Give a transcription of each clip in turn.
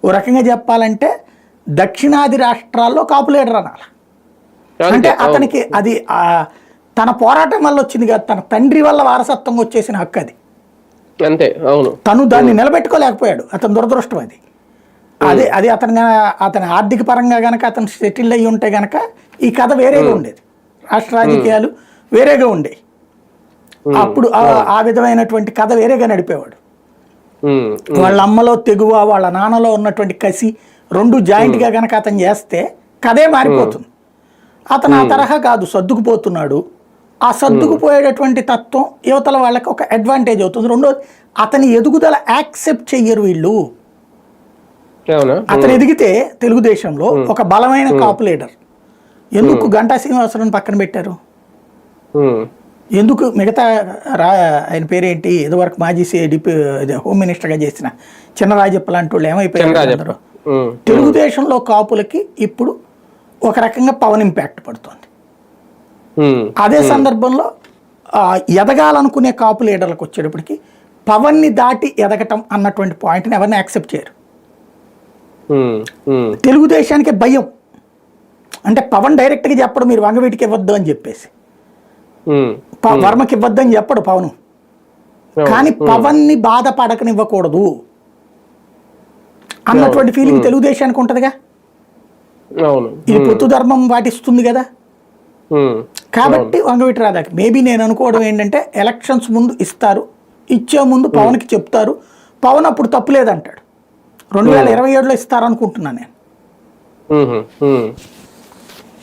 ఓ రకంగా చెప్పాలంటే దక్షిణాది రాష్ట్రాల్లో కాపు లీడర్ అనాలి. అంటే అతనికి అది తన పోరాటం వల్ల వచ్చింది కాదు, తన తండ్రి వల్ల వారసత్వంగా వచ్చేసిన హక్కు అది. అంతే, అవును. తను దాన్ని నిలబెట్టుకోలేకపోయాడు, అతని దురదృష్టం అది. అది అతని ఆర్థిక పరంగా గనక అతను సెటిల్ అయ్యి ఉంటే గనక ఈ కథ వేరేగా ఉండేది, రాష్ట్ర రాజకీయాలు వేరేగా ఉండేవి. అప్పుడు ఆ విధమైనటువంటి కథ వేరేగా నడిపేవాడు. వాళ్ళ అమ్మలో తెగువ, వాళ్ళ నాన్నలో ఉన్నటువంటి కసి రెండు జాయింట్గా గనక అతను చేస్తే కథే మారిపోతుంది. అతను ఆ తరహా కాదు, సర్దుకుపోతున్నాడు. ఆ సర్దుకుపోయేటటువంటి తత్వం యువతల వాళ్ళకి ఒక అడ్వాంటేజ్ అవుతుంది. రెండోది, అతని ఎదుగుదల యాక్సెప్ట్ చెయ్యరు వీళ్ళు. అతను ఎదిగితే తెలుగుదేశంలో ఒక బలమైన కాపు లీడర్. ఎందుకు గంటా శ్రీనివాసరావుని పక్కన పెట్టారు? ఎందుకు మిగతా ఆయన పేరేంటి, ఇదివరకు మాజీ హోమ్ మినిస్టర్గా చేసిన చినరాజప్ప లాంటి వాళ్ళు ఏమైపోయారు? తెలుగుదేశంలో కాపులకి ఇప్పుడు ఒక రకంగా పవన్ ఇంపాక్ట్ పడుతుంది. అదే సందర్భంలో ఎదగాలనుకునే కాపు లీడర్లకు వచ్చేటప్పటికి పవన్ని దాటి ఎదగటం అన్నటువంటి పాయింట్ని ఎవరిని యాక్సెప్ట్ చేయరు. తెలుగుదేశానికి భయం. అంటే పవన్ డైరెక్ట్గా చెప్పడం మీరు వంగవీటికి ఇవ్వద్దు అని చెప్పేసి, వర్మకి ఇవ్వద్దు అని చెప్పడు పవన్, కానీ పవన్ని బాధపడకనివ్వకూడదు అన్నటువంటి ఫీలింగ్ తెలుగుదేశానికి ఉంటుందిగా. ఇది పొత్తు ధర్మం పాటిస్తుంది కదా. కాబట్టి వంగవీటి రాధాకి మేబీ నేను అనుకోవడం ఏంటంటే ఎలక్షన్స్ ముందు ఇస్తారు, ఇచ్చే ముందు పవన్కి చెప్తారు, పవన్ అప్పుడు తప్పు లేదంటాడు. 2027లో ఇస్తారనుకుంటున్నాను నేను.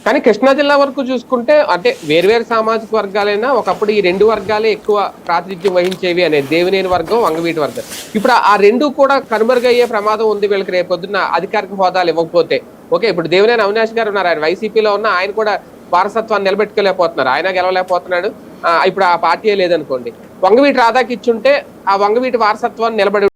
కానీ కృష్ణా జిల్లా వరకు చూసుకుంటే అంటే వేర్వేరు సామాజిక వర్గాలైనా ఒకప్పుడు ఈ రెండు వర్గాలే ఎక్కువ ప్రాతినిధ్యం వహించేవి అనేది, దేవినేని వర్గం, వంగవీటి వర్గం. ఇప్పుడు ఆ రెండు కూడా కనుమరుగయ్యే ప్రమాదం ఉంది వీళ్ళకి రేపొద్దున అధికారిక హోదాలు ఇవ్వకపోతే. ఓకే, ఇప్పుడు దేవినేని అవినాష్ గారు ఉన్నారు, ఆయన వైసీపీలో ఉన్న, ఆయన కూడా వారసత్వాన్ని నిలబెట్టుకోలేకపోతున్నారు, ఆయన గెలవలేకపోతున్నాడు. ఇప్పుడు ఆ పార్టీ లేదనుకోండి, వంగవీటి రాధాకి ఇచ్చుంటే ఆ వంగవీటి వారసత్వాన్ని నిలబడి